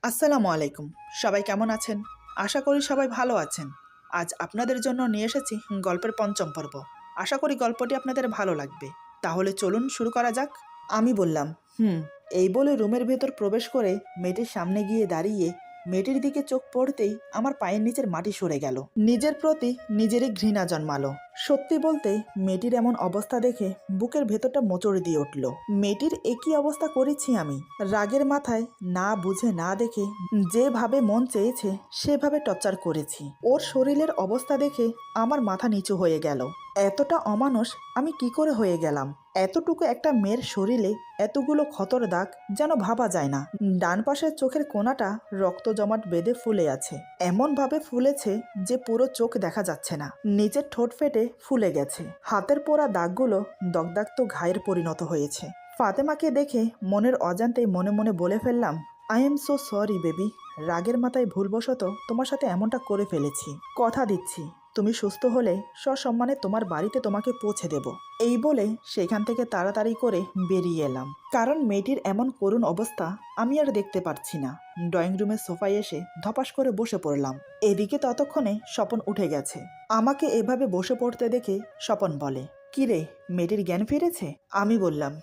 আসসালামু আলাইকুম। সবাই কেমন আছেন? আশা করি সবাই ভালো আছেন। আজ আপনাদের জন্য নিয়ে এসেছি গল্পের পঞ্চম পর্ব। আশা করি গল্পটি আপনাদের ভালো লাগবে। তাহলে চলুন শুরু করা যাক। আমি বললাম, এই বলে রুমের ভেতর প্রবেশ করে মেয়েটির সামনে গিয়ে দাঁড়িয়ে মেয়েটির দিকে চোখ পড়তেই আমার পায়ের নিচের মাটি সরে গেল। নিজের প্রতি নিজেরই ঘৃণা জন্মালো। সত্যি বলতে মেয়েটির এমন অবস্থা দেখে বুকের ভেতরটা মোচড় দিয়ে উঠল। মেয়েটির একই অবস্থা করেছি আমি। রাগের মাথায় না বুঝে না দেখে যেভাবে মন চেয়েছে সেভাবে টর্চার করেছি। ওর শরীরের অবস্থা দেখে আমার মাথা নিচু হয়ে গেল। এতটা অমানুষ আমি কি করে হয়ে গেলাম? এতটুকু একটা মেয়ের শরীরে এতগুলো ক্ষতর দাগ যেন ভাবা যায় না। ডান পাশের চোখের কোণাটা রক্ত জমাট বেঁধে ফুলে আছে। এমন ভাবে ফুলেছে যে পুরো চোখ দেখা যাচ্ছে না। নিচের ঠোঁট ফেটে ফুলে গেছে। হাতের পোড়া দাগগুলো দগদাক্ত ঘায়ের পরিণত হয়েছে। ফাতেমাকে দেখে মনের অজান্তেই মনে মনে বলে ফেললাম, I am so sorry baby. রাগের মাথায় ভুলবশত তোমার সাথে এমনটা করে ফেলেছি। কথা দিচ্ছি তুমি সুস্থ হলে সসম্মানে তোমার বাড়িতে তোমাকে পৌঁছে দেব। এই বলে সেখান থেকে তাড়াতাড়ি করে বেরিয়ে এলাম। কারণ মেয়েটির এমন করুণ অবস্থা আমি আর দেখতে পারছি না। ড্রয়িং রুমের সোফায় এসে ধপাস করে বসে পড়লাম। এদিকে ততক্ষণে স্বপন উঠে গেছে। আমাকে এভাবে বসে পড়তে দেখে স্বপন বলে, কি রে, মেয়েটির জ্ঞান ফিরেছে? আমি বললাম,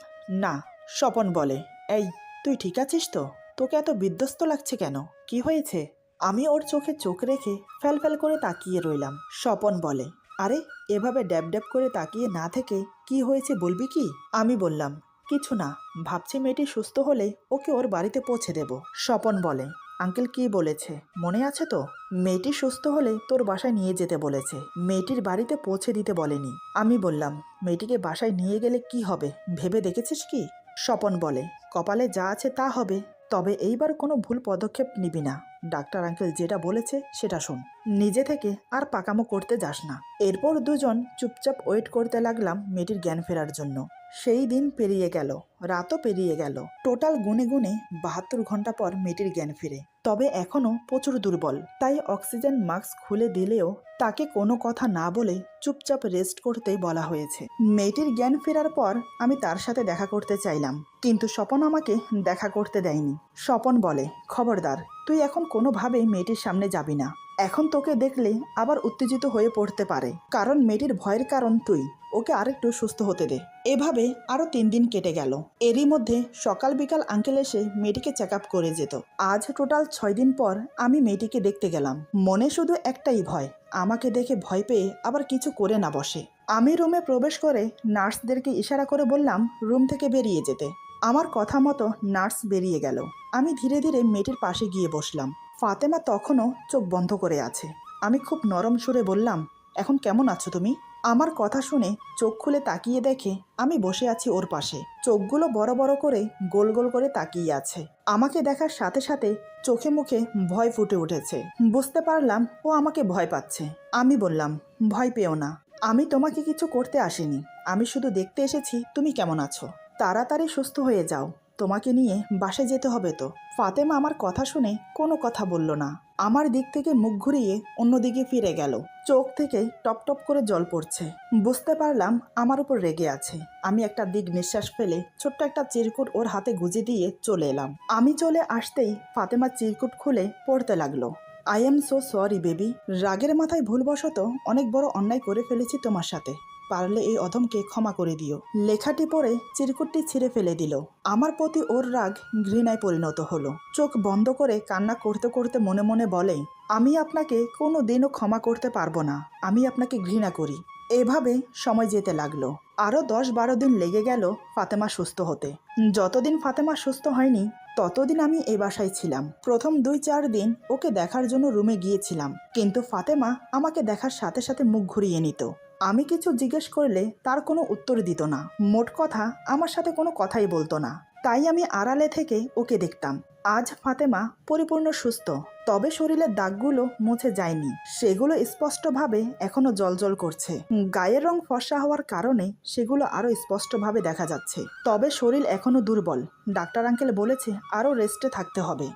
না। স্বপন বলে, এই তুই ঠিক আছিস তো? তোকে এত বিধ্বস্ত লাগছে কেন? কি হয়েছে? আমি ওর চোখে চোখ রেখে ফ্যাল ফ্যাল করে তাকিয়ে রইলাম। স্বপন বলে, আরে এভাবে ড্যাব ড্যাব করে তাকিয়ে না থেকে কি হয়েছে বলবি কি? আমি বললাম, কিছু না, ভাবছি মেয়েটি সুস্থ হলে ওকে ওর বাড়িতে পৌঁছে দেব। স্বপন বলে, আঙ্কেল কি বলেছে মনে আছে তো? মেয়েটি সুস্থ হলে তোর বাসায় নিয়ে যেতে বলেছে, মেয়েটির বাড়িতে পৌঁছে দিতে বলেনি। আমি বললাম, মেয়েটিকে বাসায় নিয়ে গেলে কি হবে ভেবে দেখেছিস কি? স্বপন বলে, কপালে যা আছে তা হবে, তবে এইবার কোনো ভুল পদক্ষেপ নিবি না। ডাক্তার আঙ্কেল যেটা বলেছে সেটা শোন। নিজে থেকে আর পাকামো করতে যাস না। এরপর দুজন চুপচাপ ওয়েট করতে লাগলাম মেয়েটির জ্ঞান ফেরার জন্য। সেই দিন পেরিয়ে গেল, রাতও পেরিয়ে গেল। টোটাল গুনে গুনে 72 ঘন্টা পর মেয়েটির জ্ঞান ফিরে। তবে এখনও প্রচুর দুর্বল, তাই অক্সিজেন মাস্ক খুলে দিলেও তাকে কোনো কথা না বলে চুপচাপ রেস্ট করতে বলা হয়েছে। মেয়েটির জ্ঞান ফেরার পর আমি তার সাথে দেখা করতে চাইলাম, কিন্তু স্বপন আমাকে দেখা করতে দেয়নি। স্বপন বলে, খবরদার, তুই এখন কোনোভাবেই মেয়েটির সামনে যাবি না। এখন তোকে দেখলে আবার উত্তেজিত হয়ে পড়তে পারে, কারণ মেয়েটির ভয়ের কারণ তুই। ওকে আরেকটু সুস্থ হতে দে। এভাবে আরও 3 দিন কেটে গেল। এরই মধ্যে সকাল বিকাল আঙ্কেল এসে মেয়েটিকে চেক আপ করে যেত। আজ টোটাল 6 দিন পর আমি মেয়েটিকে দেখতে গেলাম। মনে শুধু একটাই ভয়, আমাকে দেখে ভয় পেয়ে আবার কিছু করে না বসে। আমি রুমে প্রবেশ করে নার্সদেরকে ইশারা করে বললাম রুম থেকে বেরিয়ে যেতে। আমার কথা মতো নার্স বেরিয়ে গেল। আমি ধীরে ধীরে মেয়েটির পাশে গিয়ে বসলাম। ফাতেমা তখনও চোখ বন্ধ করে আছে। আমি খুব নরম সুরে বললাম, এখন কেমন আছো তুমি? আমার কথা শুনে চোখ খুলে তাকিয়ে দেখে আমি বসে আছি ওর পাশে। চোখগুলো বড় বড় করে গোল গোল করে তাকিয়ে আছে। আমাকে দেখার সাথে সাথে চোখে মুখে ভয় ফুটে উঠেছে। বুঝতে পারলাম ও আমাকে ভয় পাচ্ছে। আমি বললাম, ভয় পেও না, আমি তোমাকে কিছু করতে আসিনি। আমি শুধু দেখতে এসেছি তুমি কেমন আছো। তাড়াতাড়ি সুস্থ হয়ে যাও, তোমাকে নিয়ে বাসায় যেতে হবে তো। ফাতেমা আমার কথা শুনে কোনো কথা বলল না। আমার দিক থেকে মুখ ঘুরিয়ে অন্যদিকে ফিরে গেল। চোখ থেকে টপ টপ করে জল পড়ছে। বুঝতে পারলাম আমার উপর রেগে আছে। আমি একটা দিক নিঃশ্বাস ফেলে ছোট্ট একটা চিরকুট ওর হাতে গুজে দিয়ে চলে এলাম। আমি চলে আসতেই ফাতেমা চিরকুট খুলে পড়তে লাগলো। I am so sorry baby. রাগের মাথায় ভুলবশত অনেক বড় অন্যায় করে ফেলেছি তোমার সাথে। পারলে এই অধমকে ক্ষমা করে দিও। লেখাটি পড়ে চিরকুটটি ছিঁড়ে ফেলে দিল। আমার প্রতি ওর রাগ ঘৃণায় পরিণত হলো। চোখ বন্ধ করে কান্না করতে করতে মনে মনে বলে, আমি আপনাকে কোনো দিনও ক্ষমা করতে পারবো না। আমি আপনাকে ঘৃণা করি। এভাবে সময় যেতে লাগলো। আরও 10-12 দিন লেগে গেল ফাতেমা সুস্থ হতে। যতদিন ফাতেমা সুস্থ হয়নি ততদিন আমি এই বাসায় ছিলাম। প্রথম 2-4 দিন ওকে দেখার জন্য রুমে গিয়েছিলাম, কিন্তু ফাতেমা আমাকে দেখার সাথে সাথে মুখ ঘুরিয়ে নিত। আমি কিছু জিজ্ঞেস করলে তার কোনো উত্তর দিত না। মোট কথা আমার সাথে কোনো কথাই বলতো না। তাই আমি আড়ালে থেকে ওকে দেখতাম। আজ ফাতেমা পরিপূর্ণ সুস্থ, তবে শরীরের দাগগুলো মুছে যায়নি। সেগুলো স্পষ্টভাবে এখনো জ্বলজ্বল করছে। গায়ের রং ফর্সা হওয়ার কারণে সেগুলো আরো স্পষ্টভাবে দেখা যাচ্ছে। তবে শরীর এখনো দুর্বল। ডাক্তার আঙ্কেল বলেছে আরো রেস্টে থাকতে হবে।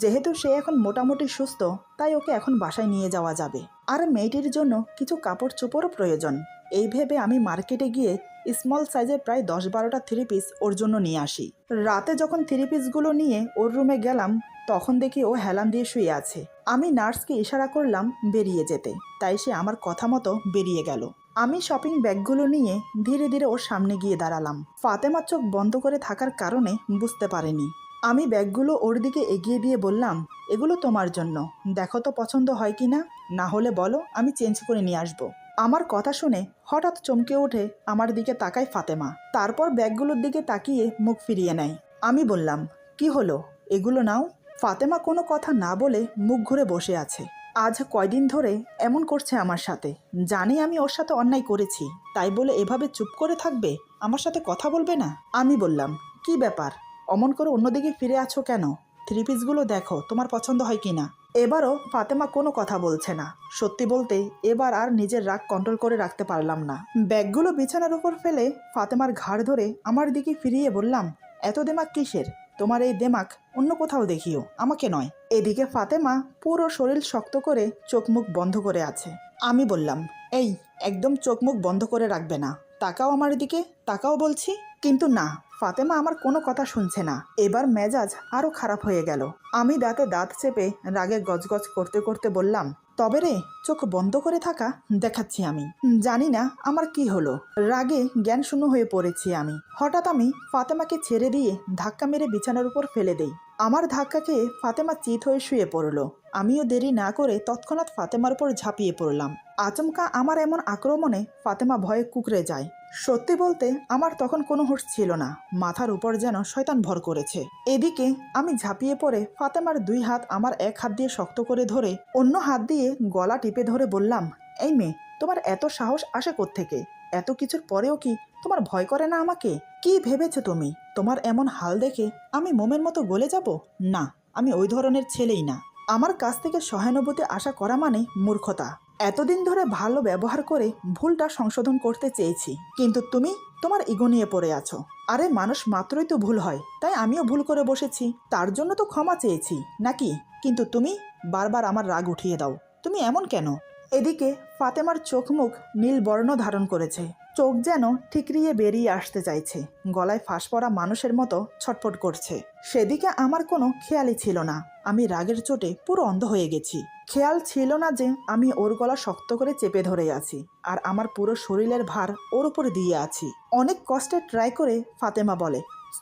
যেহেতু সে এখন মোটামুটি সুস্থ, তাই ওকে এখন বাসায় নিয়ে যাওয়া যাবে। আর মেয়েটির জন্য কিছু কাপড় চোপড়ও প্রয়োজন। এই ভেবে আমি মার্কেটে গিয়ে স্মল সাইজের প্রায় 10-12টা 3 পিস ওর জন্য নিয়ে আসি। রাতে যখন 3 পিসগুলো নিয়ে ওর রুমে গেলাম, তখন দেখি ও হেলান দিয়ে শুয়ে আছে। আমি নার্সকে ইশারা করলাম বেরিয়ে যেতে, তাই সে আমার কথা মতো বেরিয়ে গেল। আমি শপিং ব্যাগগুলো নিয়ে ধীরে ধীরে ওর সামনে গিয়ে দাঁড়ালাম। ফাতেমা চোখ বন্ধ করে থাকার কারণে বুঝতে পারেনি। আমি ব্যাগগুলো ওর দিকে এগিয়ে দিয়ে বললাম, এগুলো তোমার জন্য, দেখো তো পছন্দ হয় কি না, না হলে বলো, আমি চেঞ্জ করে নিয়ে আসবো। আমার কথা শুনে হঠাৎ চমকে উঠে আমার দিকে তাকায় ফাতেমা, তারপর ব্যাগগুলোর দিকে তাকিয়ে মুখ ফিরিয়ে নেয়। আমি বললাম, কি হলো, এগুলো নাও। ফাতেমা কোনো কথা না বলে মুখ ঘুরে বসে আছে। আজ কয়দিন ধরে এমন করছে আমার সাথে, জানি আমি ওর সাথে অন্যায় করেছি, তাই বলে এভাবে চুপ করে থাকবে, আমার সাথে কথা বলবে না। আমি বললাম, কি ব্যাপার, অমন করে অন্যদিকে ফিরে আছো কেন? থ্রি পিসগুলো দেখো তোমার পছন্দ হয় কিনা। এবারও ফাতেমা কোনো কথা বলছে না। সত্যি বলতে এবার আর নিজের রাগ কন্ট্রোল করে রাখতে পারলাম না। ব্যাগগুলো বিছানার উপর ফেলে ফাতেমার ঘাড় ধরে আমার দিকে ফিরিয়ে বললাম, এত দেমাক কিসের? তোমার এই দেমাক অন্য কোথাও দেখিও, আমাকে নয়। এদিকে ফাতেমা পুরো শরীর শক্ত করে চোখ মুখ বন্ধ করে আছে। আমি বললাম, এই একদম চোখ মুখ বন্ধ করে রাখবে না, তাকাও আমার দিকে, তাকাও বলছি। কিন্তু না, ফাতেমা আমার কোনো কথা শুনছে না। এবার মেজাজ আরও খারাপ হয়ে গেল। আমি দাঁতে দাঁত চেপে রাগে গজগজ করতে করতে বললাম, তবে রে, চোখ বন্ধ করে থাকা দেখাচ্ছি আমি। জানি না আমার কি হলো, রাগে জ্ঞান শূন্য হয়ে পড়েছি আমি। হঠাৎ আমি ফাতেমাকে ছেড়ে দিয়ে ধাক্কা মেরে বিছানার উপর ফেলে দেই। আমার ধাক্কা খেয়ে ফাতেমা চিত হয়ে শুয়ে পড়ল। আমিও দেরি না করে তৎক্ষণাৎ ফাতেমার উপর ঝাঁপিয়ে পড়লাম। আচমকা আমার এমন আক্রমণে ফাতেমা ভয়ে কুঁকড়ে যায়। সত্যি বলতে আমার তখন কোনো হুঁশ ছিল না, মাথার উপর যেন শয়তান ভর করেছে। এদিকে আমি ঝাঁপিয়ে পড়ে ফাতেমার দুই হাত আমার এক হাত দিয়ে শক্ত করে ধরে অন্য হাত দিয়ে গলা টিপে ধরে বললাম, এই মেয়ে, তোমার এত সাহস আসে কোত্থেকে? এত কিছুর পরেও কি তোমার ভয় করে না আমাকে? কি ভেবেছো তুমি? তোমার এমন হাল দেখে আমি মোমের মতো গলে যাব? না, আমি ওই ধরনের ছেলেই না। আমার কাছ থেকে সহানুভূতি আশা করা মানে মূর্খতা। এতদিন ধরে ভালো ব্যবহার করে ভুলটা সংশোধন করতে চেয়েছি, কিন্তু তুমি তোমার ইগো নিয়ে পড়ে আছো। আরে মানুষ মাত্রই তো ভুল হয়, তাই আমিও ভুল করে বসেছি, তার জন্য তো ক্ষমা চেয়েছি নাকি? কিন্তু তুমি বারবার আমার রাগ উঠিয়ে দাও, তুমি এমন কেন? এদিকে ফাতেমার চোখ মুখ নীল বর্ণ ধারণ করেছে, চোখ যেন ঠিকরিয়ে বেরিয়ে আসতে চাইছে, গলায় ফাঁস পড়া মানুষের মতো ছটফট করছে। সেদিকে আমার কোনো খেয়ালই ছিল না। আমি রাগের চোটে পুরো অন্ধ হয়ে গেছি। খেয়াল ছিল না যে আমি ওর গলা শক্ত করে চেপে ধরে আছি, আর আমার পুরো শরীরের ভার ওর উপর দিয়ে আছি। অনেক কষ্টে ট্রাই করে ফাতেমা বলে,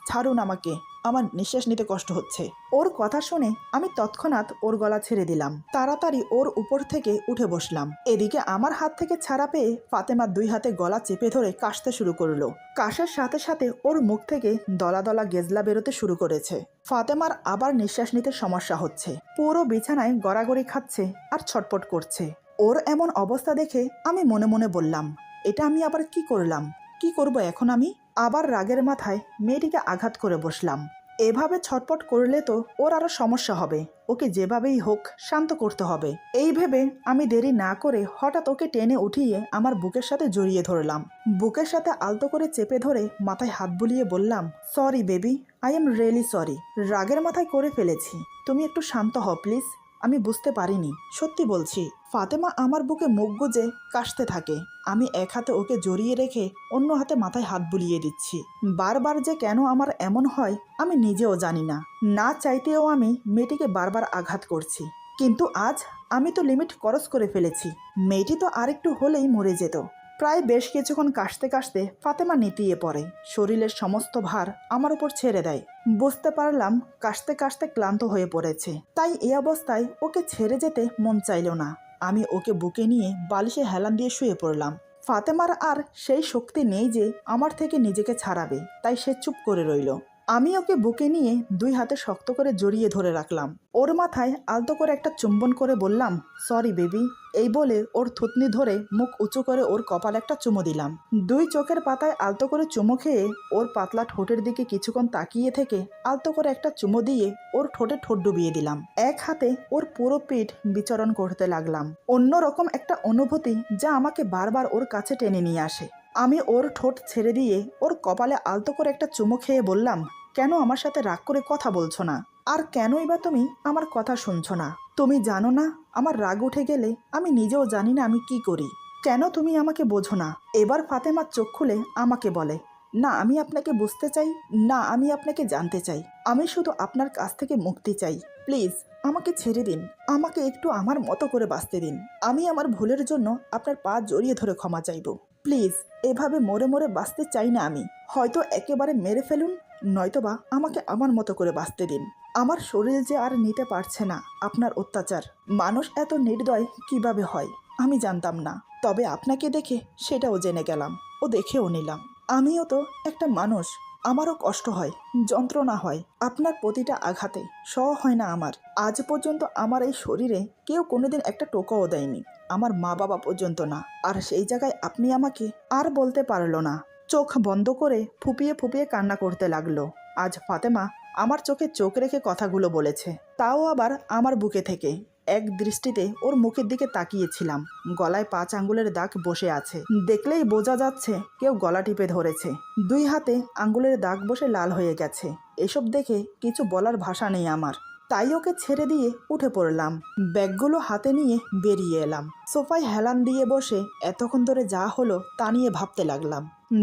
ছাড়ুন আমাকে, আমার নিঃশ্বাস নিতে কষ্ট হচ্ছে। ওর কথা শুনে আমি তৎক্ষণাৎ ওর গলা ছেড়ে দিলাম। তাড়াতাড়ি ওর উপর থেকে উঠে বসলাম। এদিকে আমার হাত থেকে ছাড়া পেয়ে ফাতেমা দুই হাতে গলা চেপে ধরে কাশতে শুরু করলো। কাশের সাথে সাথে ওর মুখ থেকে দলা দলা গেজলা বেরোতে শুরু করেছে। ফাতেমার আবার নিঃশ্বাস নিতে সমস্যা হচ্ছে, পুরো বিছানায় গড়াগড়ি খাচ্ছে আর ছটপট করছে। ওর এমন অবস্থা দেখে আমি মনে মনে বললাম, এটা আমি আবার কি করলাম? কি করব এখন আমি? আবার রাগের মাথায় মেয়েটিকে আঘাত করে বসলাম। এভাবে ছটপট করলে তো ওর আরো সমস্যা হবে, ওকে যেভাবেই হোক শান্ত করতে হবে। এই ভেবে আমি দেরি না করে হঠাৎ ওকে টেনে উঠিয়ে আমার বুকের সাথে জড়িয়ে ধরলাম। বুকের সাথে আলতো করে চেপে ধরে মাথায় হাত বুলিয়ে বললাম, sorry baby, I am really sorry. রাগের মাথায় করে ফেলেছি, তুমি একটু শান্ত হও প্লিজ। আমি বুঝতে পারিনি, সত্যি বলছি। ফাতেমা আমার বুকে মুখ গুজে কাশতে থাকে। আমি এক হাতে ওকে জড়িয়ে রেখে অন্য হাতে মাথায় হাত বুলিয়ে দিচ্ছি। বারবার যে কেন আমার এমন হয় আমি নিজেও জানি না। না চাইতেও আমি মেয়েটিকে বারবার আঘাত করছি, কিন্তু আজ আমি তো লিমিট ক্রস করে ফেলেছি। মেয়েটি তো আরেকটু হলেই মরে যেত। প্রায় বেশ কিছুক্ষণ কাশতে কাশতে ফাতেমা নেতিয়ে পড়ে, শরীরের সমস্ত ভার আমার উপর ছেড়ে দেয়। বুঝতে পারলাম কাশতে কাশতে ক্লান্ত হয়ে পড়েছে, তাই এই অবস্থায় ওকে ছেড়ে যেতে মন চাইল না। আমি ওকে বুকে নিয়ে বালিশে হেলান দিয়ে শুয়ে পড়লাম। ফাতেমার আর সেই শক্তি নেই যে আমার থেকে নিজেকে ছাড়াবে, তাই সে চুপ করে রইল। আমি ওকে বুকে নিয়ে দুই হাতে শক্ত করে জড়িয়ে ধরে রাখলাম। ওর মাথায় আলতো করে একটা চুম্বন করে বললাম, সরি বেবি। এই বলে ওর থুতনি ধরে মুখ উঁচু করে ওর কপালে একটা চুমু দিলাম। দুই চোখের পাতায় আলতো করে চুমু খেয়ে ওর পাতলা ঠোঁটের দিকে কিছুক্ষণ তাকিয়ে থেকে আলতো করে একটা চুমু দিয়ে ওর ঠোঁটে ঠোঁট ডুবিয়ে দিলাম। এক হাতে ওর পুরো পিঠ বিচরণ করতে লাগলাম। অন্যরকম একটা অনুভূতি যা আমাকে বারবার ওর কাছে টেনে নিয়ে আসে। আমি ওর ঠোঁট ছেড়ে দিয়ে ওর কপালে আলতো করে একটা চুমু খেয়ে বললাম, কেন আমার সাথে রাগ করে কথা বলছো না? আর কেনই বা তুমি আমার কথা শুনছো না? তুমি জানো না আমার রাগ উঠে গেলে আমি নিজেও জানি না আমি কি করি। কেন তুমি আমাকে বোঝো না? এবার ফাতেমা চোখ খুলে আমাকে বলে, না আমি আপনাকে বুঝতে চাই না, আমি আপনাকে জানতে চাই, আমি শুধু আপনার কাছ থেকে মুক্তি চাই, প্লিজ আমাকে ছেড়ে দিন, আমাকে একটু আমার মতো করে বাঁচতে দিন। আমি আমার ভুলের জন্য আপনার পা জড়িয়ে ধরে ক্ষমা চাইব। প্লিজ, এভাবে মরে মরে বাঁচতে চাই না আমি। হয়তো একেবারে মেরে ফেলুন, নয়তোবা আমাকে আমার মতো করে বাঁচতে দিন। আমার শরীর যে আর নিতে পারছে না আপনার অত্যাচার। মানুষ এত নির্দয় কিভাবে হয় আমি জানতাম না, তবে আপনাকে দেখে সেটাও জেনে গেলাম ও দেখেও নিলাম। আমিও তো একটা মানুষ, আমারও কষ্ট হয়, যন্ত্রণা হয়। আপনার প্রতিটা আঘাতে সহ হয় না আমার। আজ পর্যন্ত আমার এই শরীরে কেউ কোনোদিন একটা টোকাও দেয়নি, আমার মা বাবা পর্যন্ত না। আর সেই জায়গায় আপনি আমাকে আর বলতে পারলো না। চোখ বন্ধ করে ফুপিয়ে ফুপিয়ে কান্না করতে লাগলো। আজ ফাতেমা আমার চোখে চোখ রেখে কথাগুলো বলেছে, তাও আবার আমার বুকে থেকে। এক দৃষ্টিতে ওর মুখের দিকে তাকিয়েছিলাম। গলায় 5 আঙ্গুলের দাগ বসে আছে, দেখলেই বোঝা যাচ্ছে কেউ গলা টিপে ধরেছে। 2 হাতে আঙ্গুলের দাগ বসে লাল হয়ে গেছে। এসব দেখে কিছু বলার ভাষা নেই আমার। তাই ওকে ছেড়ে দিয়ে উঠে পড়লাম। ব্যাগগুলো হাতে নিয়ে বেরিয়ে এলাম। সোফায় হেলান দিয়ে বসে এতক্ষণ ধরে যা হলো তা নিয়ে ভাবতে লাগলাম।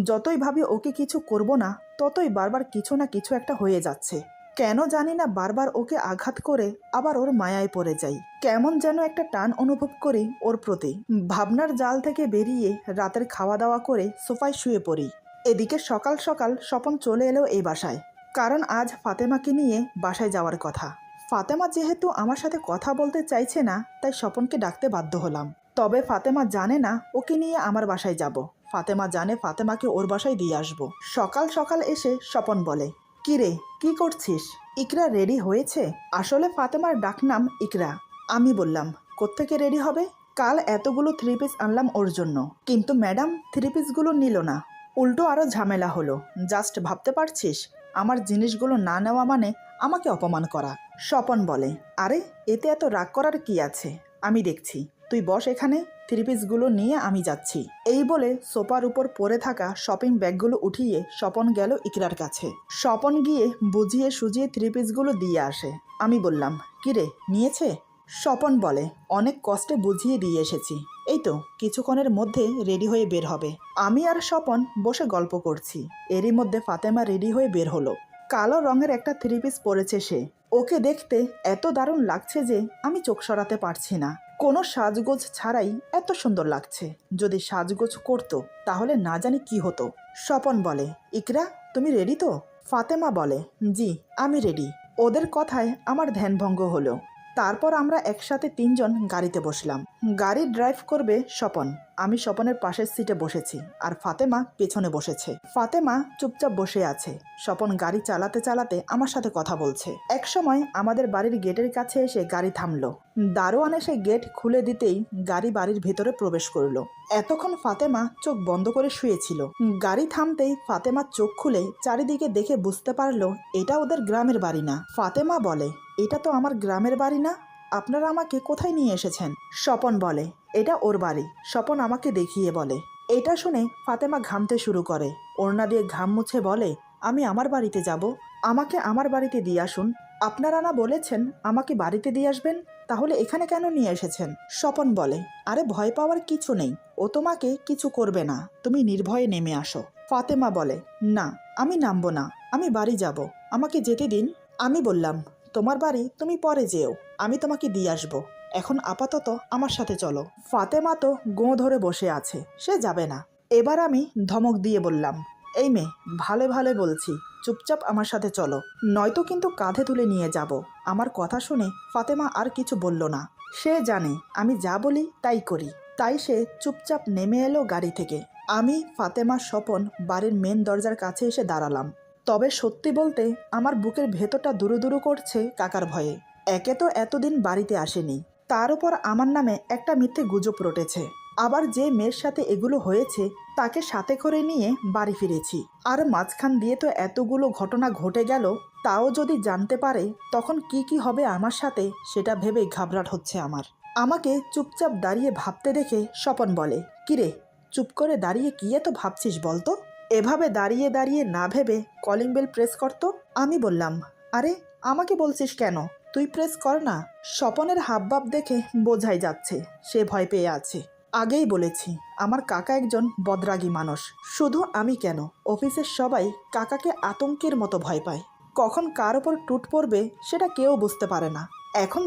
যতই ভাবি ওকে কিছু করব না, ততই বারবার কিছু না কিছু একটা হয়ে যাচ্ছে। কেন জানি না বারবার ওকে আঘাত করে আবার ওর মায়ায় পড়ে যাই। কেমন যেন একটা টান অনুভব করি ওর প্রতি। ভাবনার জাল থেকে বেরিয়ে রাতের খাওয়া দাওয়া করে সোফায় শুয়ে পড়ি। এদিকে সকাল সকাল স্বপন চলে এলো এই বাসায়, কারণ আজ ফাতেমাকে নিয়ে বাসায় যাওয়ার কথা। ফাতেমা যেহেতু আমার সাথে কথা বলতে চাইছে না, তাই স্বপনকে ডাকতে বাধ্য হলাম। তবে ফাতেমা জানে না ওকে নিয়ে আমার বাসায় যাব। ফাতেমা জানে ফাতেমাকে ওর বাসায় দিয়ে আসবো। সকাল সকাল এসে স্বপন বলে, কি রে, কি করছিস? ইকরা রেডি হয়েছে? আসলে ফাতেমার ডাকনাম ইকরা। আমি বললাম, কোত্থেকে রেডি হবে? কাল এতগুলো 3 পিস আনলাম ওর জন্য, কিন্তু ম্যাডাম 3 পিসগুলো নিল না। উল্টো আরও ঝামেলা হলো। জাস্ট ভাবতে পারছিস, আমার জিনিসগুলো না নেওয়া মানে আমাকে অপমান করা। স্বপন বলে, আরে এতে এত রাগ করার কি আছে, আমি দেখছি। তুই বস এখানে, 3 পিসগুলো নিয়ে আমি যাচ্ছি। এই বলে সোফার উপর পড়ে থাকা শপিং ব্যাগগুলো উঠিয়ে স্বপন গেল ইকরার কাছে। স্বপন গিয়ে বুঝিয়ে সুজিয়ে 3 পিসগুলো দিয়ে আসে। আমি বললাম, কিরে, নিয়েছে? স্বপন বলে, অনেক কষ্টে বুঝিয়ে দিয়ে এসেছি, এই তো কিছুক্ষণের মধ্যে রেডি হয়ে বের হবে। আমি আর স্বপন বসে গল্প করছি। এরই মধ্যে ফাতেমা রেডি হয়ে বের হলো। কালো রঙের একটা 3 পিস পরেছে সে। ওকে দেখতে এত দারুণ লাগছে যে আমি চোখ সরাতে পারছি না। কোনো সাজগোজ ছাড়াই এত সুন্দর লাগছে। যদি সাজগোজ করতো তাহলে না জানি কি হতো। স্বপন বলে, ইকরা তুমি রেডি তো? ফাতেমা বলে, জি আমি রেডি। ওদের কথায় আমার ধ্যানভঙ্গ হলো। তারপর আমরা একসাথে 3 জন গাড়িতে বসলাম। গাড়ি ড্রাইভ করবে স্বপন। আমি স্বপনের পাশের সিটে বসেছি আর ফাতেমা পেছনে বসেছে। ফাতেমা চুপচাপ বসে আছে। স্বপন গাড়ি চালাতে চালাতে আমার সাথে কথা বলছে। এক সময় আমাদের বাড়ির গেটের কাছে এসে গাড়ি থামলো। দারোয়ান এসে গেট খুলে দিতেই গাড়ি বাড়ির ভেতরে প্রবেশ করলো। এতক্ষণ ফাতেমা চোখ বন্ধ করে শুয়েছিল। গাড়ি থামতেই ফাতেমা চোখ খুলে চারিদিকে দেখে বুঝতে পারলো এটা ওদের গ্রামের বাড়ি না। ফাতেমা বলে, এটা তো আমার গ্রামের বাড়ি না, আপনারা আমাকে কোথায় নিয়ে এসেছেন? স্বপন বলে, এটা ওর বাড়ি। স্বপন আমাকে দেখিয়ে বলে। এটা শুনে ফাতেমা ঘামতে শুরু করে। ওড়না দিয়ে ঘাম মুছে বলে, আমি আমার বাড়িতে যাব, আমাকে আমার বাড়িতে দিয়ে আসুন। আপনারা না বলেছেন আমাকে বাড়িতে দিয়ে আসবেন, তাহলে এখানে কেন নিয়ে এসেছেন? স্বপন বলে, আরে ভয় পাওয়ার কিছু নেই, ও তোমাকে কিছু করবে না, তুমি নির্ভয়ে নেমে আসো। ফাতেমা বলে, না আমি নামবো না, আমি বাড়ি যাব, আমাকে যেতে দিন। আমি বললাম, তোমার বাড়ি তুমি পরে যেও, আমি তোমাকে দিয়ে আসবো, এখন আপাতত আমার সাথে চলো। ফাতেমা তো গোঁ ধরে বসে আছে, সে যাবে না। এবার আমি ধমক দিয়ে বললাম, এই মেয়ে, ভালো ভালো বলছি, চুপচাপ আমার সাথে চলো, নয়তো কিন্তু কাঁধে তুলে নিয়ে যাব। আমার কথা শুনে ফাতেমা আর কিছু বলল না। সে জানে আমি যা বলি তাই করি, তাই সে চুপচাপ নেমে এলো গাড়ি থেকে। আমি, ফাতেমা, স্বপন বাড়ির মেন দরজার কাছে এসে দাঁড়ালাম। তবে সত্যি বলতে আমার বুকের ভেতরটা দুরু দুরু করছে কাকার ভয়ে। একে তো এতদিন বাড়িতে আসেনি, তার উপর আমার নামে একটা মিথ্যে গুজব রটেছে। আবার যে মেয়ের সাথে এগুলো হয়েছে তাকে সাথে করে নিয়ে বাড়ি ফিরেছি। আর মাঝখান দিয়ে তো এতগুলো ঘটনা ঘটে গেল, তাও যদি জানতে পারে তখন কি কি হবে আমার সাথে, সেটা ভেবেই ঘাবড়াট হচ্ছে আমার। আমাকে চুপচাপ দাঁড়িয়ে ভাবতে দেখে স্বপন বলে, কিরে, চুপ করে দাঁড়িয়ে কি এত ভাবছিস বলতো? এভাবে দাঁড়িয়ে দাঁড়িয়ে না ভেবে কলিং বেল প্রেস করতো। আমি বললাম, আরে আমাকে বলছিস কেন, তুই প্রেস কর না। স্বপনের হাবভাব দেখে বোঝাই যাচ্ছে সে ভয় পেয়ে আছে। আগেই বলেছি আমার কাকা একজন বদরাগী মানুষ। শুধু আমি কেন, অফিসের সবাই কাকাকে আতঙ্কের মতো ভয় পায়। কখন কার ওপর টুট পড়বে সেটা কেউ বুঝতে পারে না। এখন